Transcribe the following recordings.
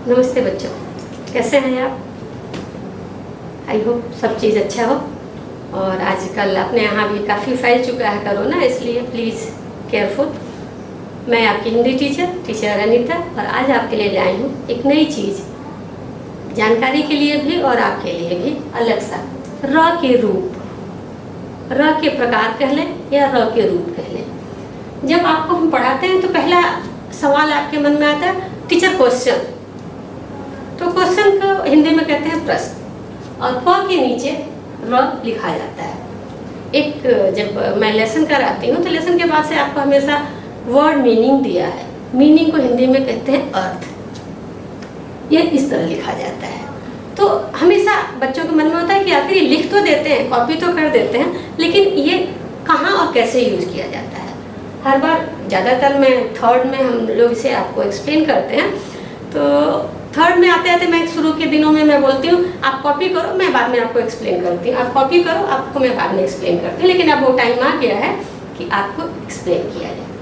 नमस्ते बच्चों, कैसे हैं आप? आई होप सब चीज़ अच्छा हो। और आजकल अपने यहाँ भी काफ़ी फैल चुका है कोरोना, इसलिए प्लीज़ केयरफुल। मैं आपकी हिंदी टीचर अनीता, और आज आपके लिए लाई हूँ एक नई चीज़, जानकारी के लिए भी और आपके लिए भी अलग सा। र के रूप, र के प्रकार कह लें या र के रूप कह लें। जब आपको हम पढ़ाते हैं तो पहला सवाल आपके मन में आता है टीचर क्वेश्चन। तो क्वेश्चन को हिंदी में कहते हैं प्रश्न, और प के नीचे र लिखा जाता है। एक जब मैं लेसन कराती हूँ तो लेसन के बाद से आपको हमेशा वर्ड मीनिंग दिया है। मीनिंग को हिंदी में कहते हैं अर्थ। ये इस तरह लिखा जाता है। तो हमेशा बच्चों के मन में होता है कि आखिर ये लिख तो देते हैं, कॉपी तो कर देते हैं, लेकिन ये कहाँ और कैसे यूज किया जाता है। हर बार ज़्यादातर मैं थर्ड में हम लोग इसे आपको एक्सप्लेन करते हैं। तो थर्ड में आते आते मैं शुरू के दिनों में मैं बोलती हूँ आप कॉपी करो, मैं बाद में आपको एक्सप्लेन करती हूँ। आप कॉपी करो, आपको मैं बाद में एक्सप्लेन करती हूँ। लेकिन अब वो टाइम आ गया है कि आपको एक्सप्लेन किया जाए।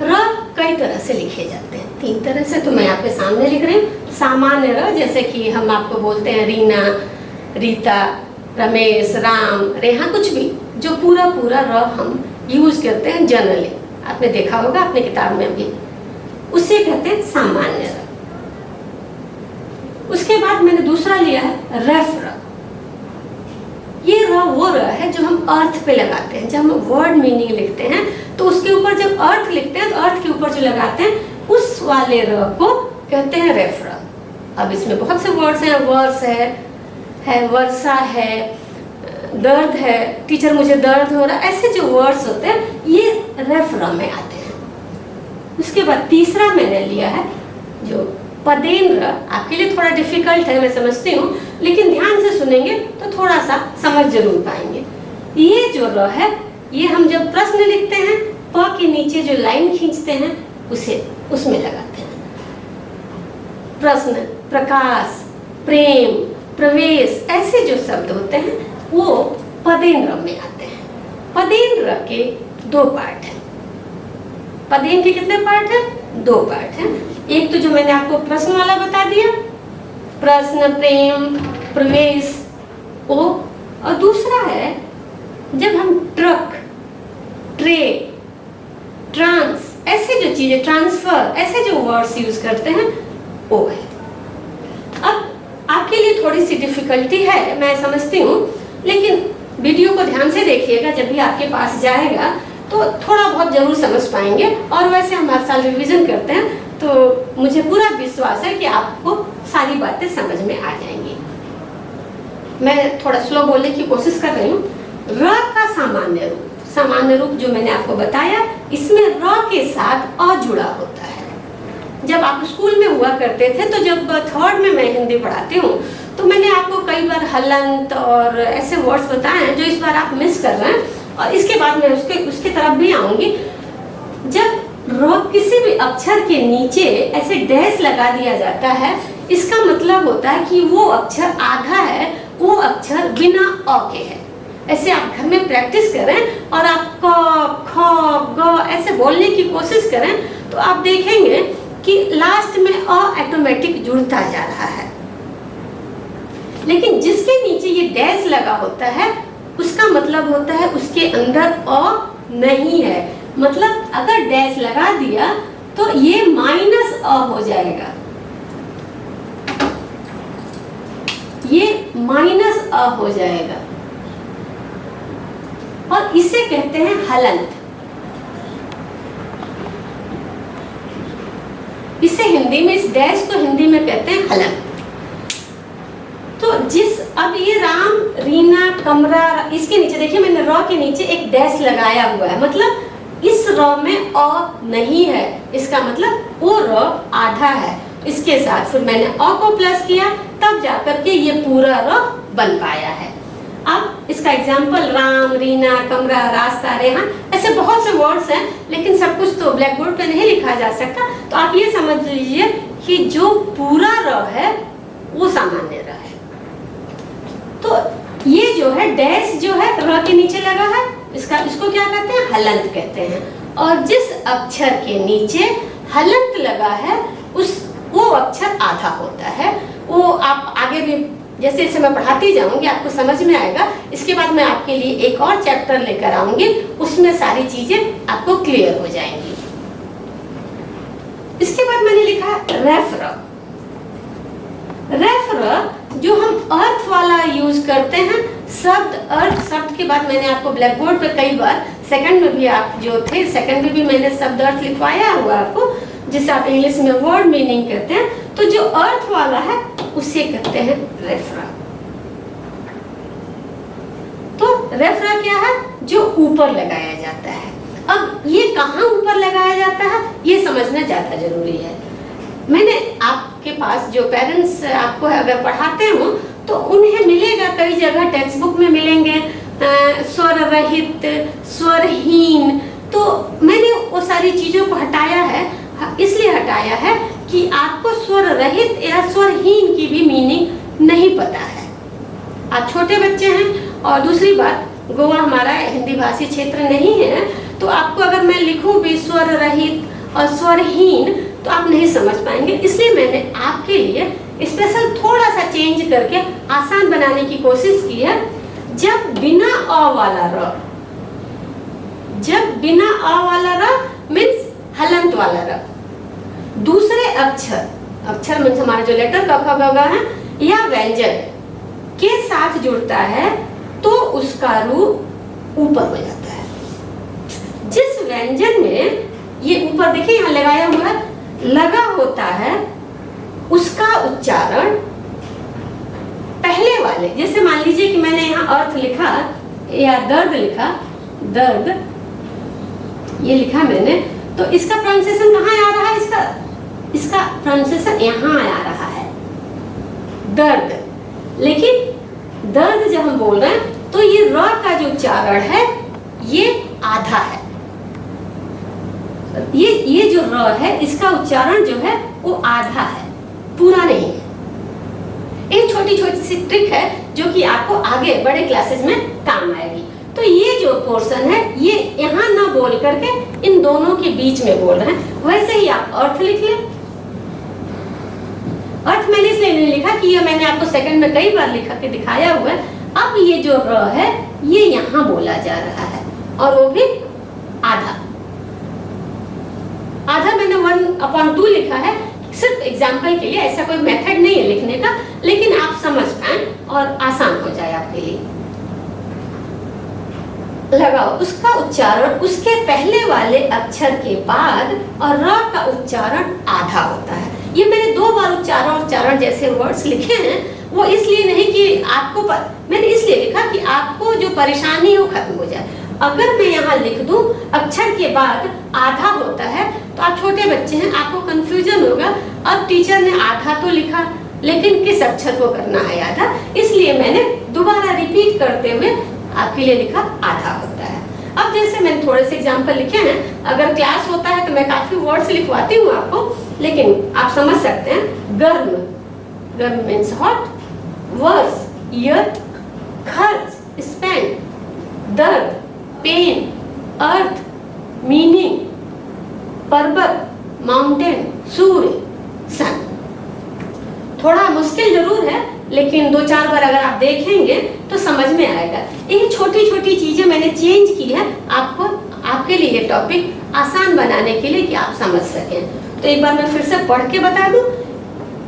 र कई तरह से लिखे जाते हैं, 3 तरह से तो मैं आपके सामने लिख रही हूँ। सामान्य र, जैसे कि हम आपको बोलते हैं रीना, रीता, रमेश, राम, रेहा, कुछ भी जो पूरा र हम यूज करते हैं जनरली। आपने देखा होगा अपने किताब में भी, उसे कहते हैं सामान्य र। उसके बाद मैंने दूसरा लिया है रेफ र। ये र वो र है जो हम अर्थ पे लगाते हैं। जब हम वर्ड मीनिंग लिखते हैं तो उसके ऊपर जब अर्थ लिखते हैं तो अर्थ के ऊपर जो लगाते हैं उस वाले र को कहते हैं रेफ र। अब इसमें बहुत से वर्ड्स हैं, वर्ष है वर्षा है, दर्द है, टीचर मुझे दर्द हो रहा, ऐसे जो वर्ड्स होते हैं ये रेफ र में आते हैं। उसके बाद तीसरा मैंने लिया है जो पदेन र। आपके लिए थोड़ा डिफिकल्ट है मैं समझती हूँ, लेकिन ध्यान से सुनेंगे तो थोड़ा सा समझ जरूर पाएंगे। ये जो र है ये हम जब प्रश्न लिखते हैं प के नीचे जो लाइन खींचते हैं उसे उसमें लगाते हैं। प्रश्न, प्रकाश, प्रेम, प्रवेश, ऐसे जो शब्द होते हैं वो पदेन र में आते हैं। पदेन र के 2 पार्ट हैं। पदेन के कितने पार्ट हैं? 2 पार्ट हैं। एक तो जो मैंने आपको प्रश्न वाला बता दिया, प्रश्न, प्रेम, प्रवेश, ओ, और दूसरा है जब हम ट्रक, ट्रे, ट्रांस, ऐसे जो चीजें, ट्रांसफर, ऐसे जो वर्ड्स यूज करते हैं वो है। अब आपके लिए थोड़ी सी डिफिकल्टी है मैं समझती हूँ, लेकिन वीडियो को ध्यान से देखिएगा। जब भी आपके पास जाएगा तो थोड़ा बहुत जरूर समझ पाएंगे। और वैसे हम हर साल रिवीजन करते हैं तो मुझे पूरा विश्वास है कि आपको सारी बातें समझ में आ जाएंगी। मैं थोड़ा स्लो बोलने की कोशिश कर रही हूँ। र का सामान्य रूप, सामान्य रूप जो मैंने आपको बताया, इसमें र के साथ अ जुड़ा होता है। जब आप स्कूल में हुआ करते थे तो जब थर्ड में मैं हिंदी पढ़ाती हूँ तो मैंने आपको कई बार हलंत और ऐसे वर्ड्स बताए हैं जो इस बार आप मिस कर रहे हैं, और इसके बाद मैं उसके तरफ भी आऊंगी। जब र किसी भी अक्षर के नीचे ऐसे डैश लगा दिया जाता है, इसका मतलब होता है कि वो अक्षर आधा है, वो अक्षर बिना अ के है। ऐसे आप घर में प्रैक्टिस करें और आप क, ख, ग ऐसे बोलने की कोशिश करें तो आप देखेंगे कि लास्ट में अ ऑटोमेटिक जुड़ता जा रहा है। लेकिन जिसके नीचे ये डैश लगा होता है उसका मतलब होता है उसके अंदर अ नहीं है। मतलब अगर डैश लगा दिया तो ये माइनस अ हो जाएगा, ये माइनस अ हो जाएगा, और इसे कहते हैं हलंत। इसे हिंदी में, इस डैश को हिंदी में कहते हैं हलंत। तो अब ये राम, रीना, कमरा, इसके नीचे देखिए मैंने र के नीचे एक डैश लगाया हुआ है, मतलब इस र में अ नहीं है। इसका मतलब वो र आधा है। इसके साथ फिर मैंने अ को प्लस किया, तब जाकर के ये पूरा र बन पाया है। अब इसका एग्जाम्पल राम, रीना, कमरा, रास्ता, रेहा, ऐसे बहुत से वर्ड्स हैं, लेकिन सब कुछ तो ब्लैक बोर्ड पे नहीं लिखा जा सकता। तो आप ये समझ लीजिए कि जो पूरा र है वो सामान्य र है। तो ये जो है डैश जो है र के नीचे लगा है, इसको क्या कहते हैं? हलंत कहते हैं। और जिस अक्षर के नीचे हलंत लगा है वो अक्षर आधा होता है। वो आप आगे भी जैसे जैसे मैं पढ़ाती जाऊंगी आपको समझ में आएगा। इसके बाद मैं आपके लिए एक और चैप्टर लेकर आऊंगी, उसमें सारी चीजें आपको क्लियर हो जाएंगी। इसके बाद मैंने लिखा रेफर। रेफर जो हम अर्थ वाला यूज करते हैं, शब्द अर्थ, शब्द के बाद मैंने आपको ब्लैक बोर्ड पे कई बार सेकंड में भी आप जो थे सेकंड में भी मैंने शब्द अर्थ लिखवाया हुआ आपको, जिसे आप इंग्लिश में वर्ड मीनिंग कहते हैं। तो जो अर्थ वाला है उसे कहते हैं रेफरा। तो रेफरा क्या है? जो ऊपर लगाया जाता है। अब ये कहाँ ऊपर लगाया जाता है ये समझना ज्यादा जरूरी है। मैंने आपके पास जो पेरेंट्स आपको अगर पढ़ाते हो तो उन्हें मिलेगा, कई जगह टेक्स्ट बुक में मिलेंगे स्वर रहित, स्वरहीन। तो मैंने वो सारी चीजों को हटाया है, इसलिए हटाया है कि आपको स्वर रहित या स्वरहीन की भी मीनिंग नहीं पता है। आप छोटे बच्चे हैं और दूसरी बात गोवा हमारा हिंदी भाषी क्षेत्र नहीं है, तो आपको अगर मैं लिखूं भी स्वर रहित और स्वरहीन तो आप नहीं समझ पाएंगे। इसलिए मैंने आपके लिए स्पेशल थोड़ा सा चेंज करके आसान बनाने की कोशिश की है। जब बिना अ वाला र, जब बिना अ वाला र मीन्स हलंत वाला र, दूसरे अक्षर, अक्षर मीन्स हमारे जो लेटर क ख ग घ है या व्यंजन के साथ जुड़ता है तो उसका रूप ऊपर हो जाता है। जिस व्यंजन में ये ऊपर देखिए यहाँ लगाया हुआ है, लगा होता है, उसका उच्चारण पहले वाले, जैसे मान लीजिए कि मैंने यहाँ अर्थ लिखा या दर्द लिखा, दर्द ये लिखा मैंने, तो इसका प्रोनाउंसिएशन कहाँ आ रहा है? इसका प्रोनाउंसिएशन यहाँ आ रहा है, दर्द। लेकिन दर्द जब हम बोल रहे हैं तो ये र का जो उच्चारण है ये आधा है। ये जो र है इसका उच्चारण जो है वो आधा है, पूरा नहीं है। एक छोटी छोटी सी ट्रिक है जो कि आपको आगे बड़े क्लासेस में काम आएगी। तो ये जो पोर्शन है ये यहाँ ना बोल करके इन दोनों के बीच में बोल रहे हैं। वैसे ही आप अर्थ लिख लें। अर्थ मैंने इसलिए नहीं लिखा कि ये मैंने आपको सेकंड में कई बार लिखा के दिखाया हुआ है। अब ये जो र है ये यहाँ बोला जा रहा है और वो भी आधा। आधा मैंने 1/2 लिखा है सिर्फ एग्जाम्पल के लिए, ऐसा कोई मेथड नहीं है लिखने का, लेकिन आप समझ पाए और आसान हो जाए आपके लिए। लगाओ उसका उच्चारण उसके पहले वाले अक्षर के बाद और र का उच्चारण आधा होता है। ये मैंने 2 बार उच्चारण जैसे वर्ड्स लिखे हैं, वो इसलिए नहीं कि आपको मैंने इसलिए लिखा कि आपको जो परेशानी हो खत्म हो जाए। अगर मैं यहाँ लिख दूं अक्षर के बाद आधा होता है तो आप छोटे बच्चे हैं, आपको कंफ्यूजन होगा। अब टीचर ने आधा तो लिखा लेकिन किस अक्षर को करना है आधा, इसलिए मैंने दोबारा रिपीट करते हुए आपके लिए लिखा आधा होता है। अब जैसे मैंने थोड़े से एग्जाम्पल लिखे हैं, अगर क्लास होता है तो मैं काफी वर्ड्स लिखवाती हूँ आपको, लेकिन आप समझ सकते हैं। गर्म, गर्म मीन्स हॉट, वर्स ईयर, खर्च स्पेंड, दर्द पेन, अर्थ मीनिंग, पर्वत माउंटेन, सूर्य सन। थोड़ा मुश्किल जरूर है लेकिन 2-4 बार अगर आप देखेंगे तो समझ में आएगा। ये छोटी छोटी चीजें मैंने चेंज की है आपको, आपके लिए ये टॉपिक आसान बनाने के लिए कि आप समझ सकें। तो एक बार मैं फिर से पढ़ के बता दूं।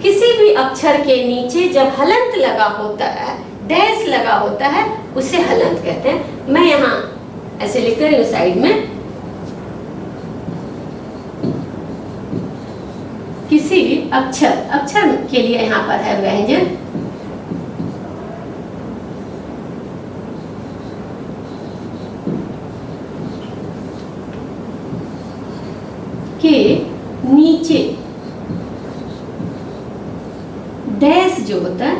किसी भी अक्षर के नीचे जब हलंत लगा होता है, डैश लगा होता है, उसे हलंत कहते हैं। मैं यहाँ ऐसे लिख रही हूँ साइड में, किसी भी अक्षर के लिए यहाँ पर है व्यंजन, के नीचे डैश जो होता है,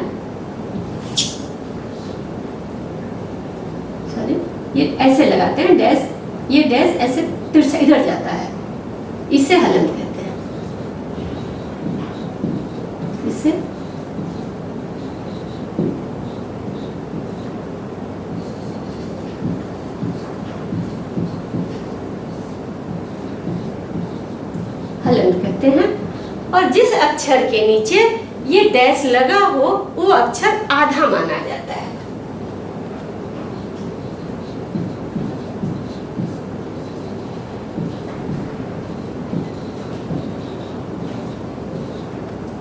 सॉरी ये ऐसे लगाते हैं डैश, ये डैश ऐसे तिरछा इधर जाता है, इसे हलंत कहते हैं। इसे हलंत कहते हैं। और जिस अक्षर के नीचे ये डैश लगा हो वो अक्षर आधा माना जाता है।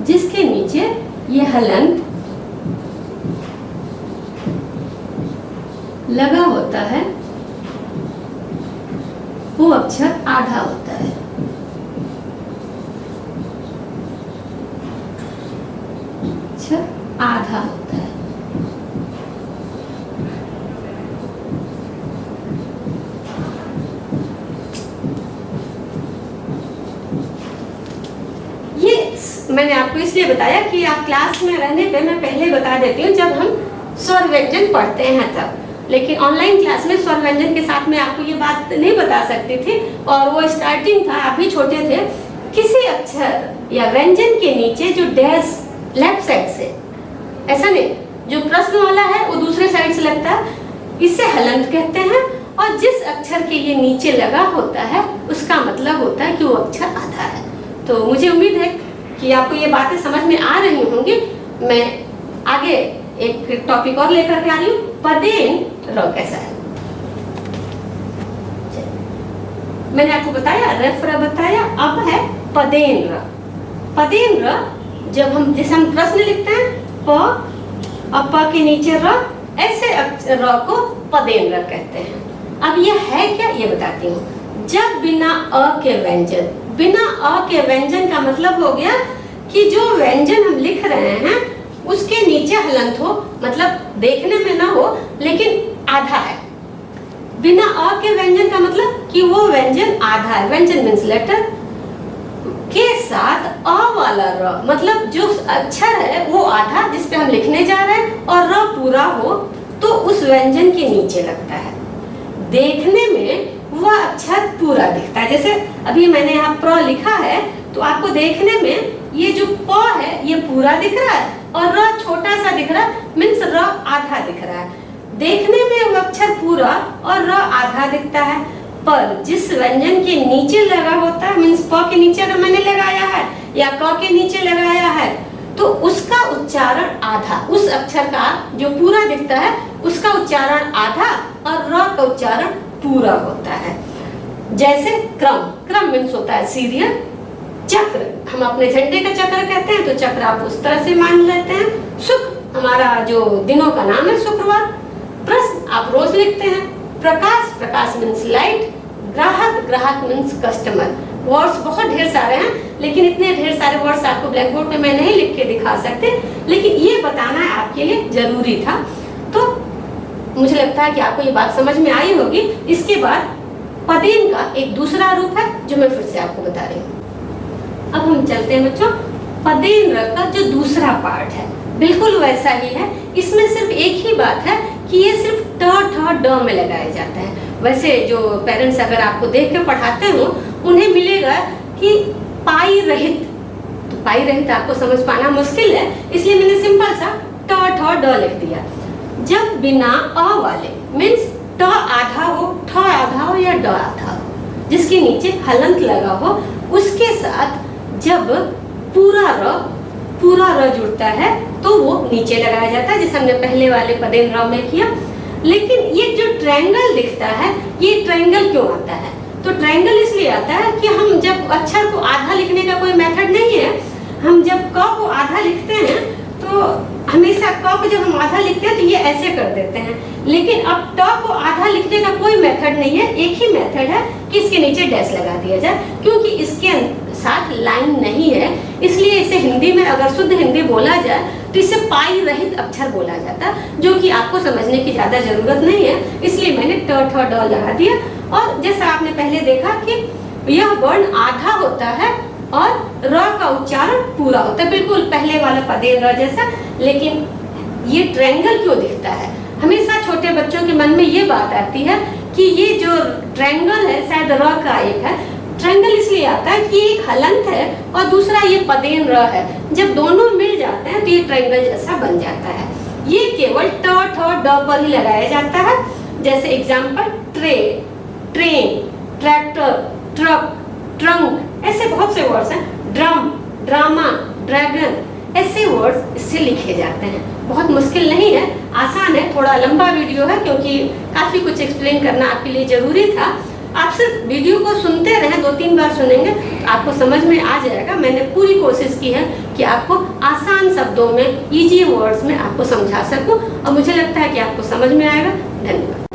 जिसके नीचे ये हलंत लगा होता है वो अक्षर आधा होता है। अक्षर आधा होता है। ये मैंने आपको इसलिए बताया कि आप क्लास में रहने पे मैं पहले बता देती हूँ जब हम स्वर व्यंजन पढ़ते हैं तब, लेकिन ऑनलाइन क्लास में स्वर व्यंजन के साथ में आपको ये बात नहीं बता सकती थी और वो स्टार्टिंग था, आप भी छोटे थे। किसी अक्षर या व्यंजन के नीचे जो डैश लेफ्ट साइड से, ऐसा नहीं, जो प्रश्न वाला है वो दूसरे साइड से लगता है, इसे हलंत कहते हैं। और जिस अक्षर के ये नीचे लगा होता है उसका मतलब होता है कि वो अक्षर आधा है। तो मुझे उम्मीद है कि आपको ये बातें समझ में आ रही होंगी। मैं आगे एक टॉपिक और लेकर के आ रही हूँ, पदेन र कैसा है। मैंने आपको बताया रेफ र बताया, अब है पदेन र। पदेन र जब हम जैसे हम प्रश्न लिखते हैं प और प के नीचे र, ऐसे र को पदेन र कहते हैं। अब ये है क्या ये बताती हूँ। जब बिना अ के व्यंजन, बिना अ के व्यंजन का मतलब हो गया कि जो व्यंजन हम लिख रहे हैं उसके नीचे हलंत हो, मतलब देखने में ना हो लेकिन आधा है। बिना अ के व्यंजन का मतलब कि वो व्यंजन आधा है। व्यंजन मीन्स लेटर के साथ अ वाला र, मतलब जो अक्षर है वो आधा जिस पे हम लिखने जा रहे हैं और र पूरा हो तो उस व्यंजन के नीचे लगता है। देखने में वह अक्षर पूरा दिखता है। जैसे अभी मैंने यहाँ प्र लिखा है तो आपको देखने में ये जो प है ये पूरा दिख रहा है और र छोटा सा दिख रहा है, मीन्स र आधा दिख रहा है। देखने में वो अक्षर पूरा और र आधा दिखता है, पर जिस व्यंजन के नीचे लगा होता है, मीन्स प के नीचे अगर मैंने लगाया है या क के नीचे लगाया है तो उसका उच्चारण आधा, उस अक्षर का जो पूरा दिखता है उसका उच्चारण आधा और र का उच्चारण पूरा होता है। जैसे क्रम, क्रम मीन्स होता है सीरियल। चक्र, हम अपने झंडे का चक्र कहते हैं तो चक्र आप उस तरह से मान लेते हैं। सुख, हमारा जो दिनों का नाम है शुक्रवार। प्रश्न, आप रोज लिखते हैं। प्रकाश, प्रकाश मीन्स लाइट। ग्राहक, ग्राहक मीन्स कस्टमर। वर्ड्स बहुत ढेर सारे हैं लेकिन इतने ढेर सारे वर्ड्स आपको ब्लैक बोर्ड पे मैं नहीं लिख के दिखा सकते, लेकिन ये बताना आपके लिए जरूरी था। तो मुझे लगता है कि आपको ये बात समझ में आई होगी। इसके बाद पदेन का एक दूसरा रूप है जो मैं फिर से आपको बता रही हूँ। अब हम चलते हैं बच्चों, पदेन र का जो दूसरा पार्ट है बिल्कुल वैसा ही है। इसमें सिर्फ एक ही बात है कि ये सिर्फ ट ठ ड में लगाया जाता है। वैसे जो पेरेंट्स अगर आपको देख के पढ़ाते हो उन्हें मिलेगा कि पाई रहित, तो पाई रहित आपको समझ पाना मुश्किल है, इसलिए मैंने सिंपल सा ट ठ ड लिख दिया। जब बिना अ वाले, मीन्स ट आधा हो, ठ आधा हो या ड आधा हो, जिसके नीचे हलंत लगा हो, उसके साथ जब पूरा र जुड़ता है तो वो नीचे लगाया जाता है, जैसे हमने पहले वाले पदेन र में किया। लेकिन ये जो ट्रायंगल दिखता है, ये ट्रायंगल क्यों आता है? तो ट्रायंगल इसलिए आता है कि हम जब अक्षर को आधा लिखने का कोई मेथड नहीं है, हम जब क को आधा लिखते हैं तो हमेशा क को जब हम आधा लिखते हैं तो ये ऐसे कर देते हैं, लेकिन अब ट को आधा लिखने का कोई मेथड नहीं है। एक ही मेथड है कि इसके नीचे डैश लगा दिया जाए, क्योंकि इसके साथ लाइन नहीं है, इसलिए इसे हिंदी में अगर शुद्ध हिंदी बोला जाए तो इसे पाई रहित अक्षर बोला जाता है, जो कि आपको समझने की ज्यादा जरूरत नहीं है, इसलिए मैंने ट ठ ड लगा दिया। और जैसा आपने पहले देखा कि यह वर्ण आधा होता है और र का उच्चारण पूरा होता है, बिल्कुल पहले वाला पदेन र जैसा। लेकिन ये ट्रायंगल क्यों दिखता है? हमेशा छोटे बच्चों के मन में ये बात आती है कि ये जो ट्रायंगल है शायद र का एक है। ट्रायंगल इसलिए आता है कि एक हलंत है और दूसरा ये पदेन र है, जब दोनों मिल जाते हैं तो ये ट्रायंगल जैसा बन जाता है। ये केवल ट ठ ड पर ही लगाया जाता है। जैसे example tray, train, tractor, truck, trunk, ऐसे बहुत से वर्ड्स हैं। ड्रम, ड्रामा, ड्रैगन, ऐसे वर्ड्स इससे लिखे जाते हैं। बहुत मुश्किल नहीं है, आसान है। थोड़ा लंबा वीडियो है क्योंकि काफ़ी कुछ एक्सप्लेन करना आपके लिए ज़रूरी था। आप सिर्फ वीडियो को सुनते रहें, 2-3 बार सुनेंगे तो आपको समझ में आ जाएगा। मैंने पूरी कोशिश की है कि आपको आसान शब्दों में, इजी वर्ड्स में आपको समझा सकूं, और मुझे लगता है कि आपको समझ में आएगा। धन्यवाद।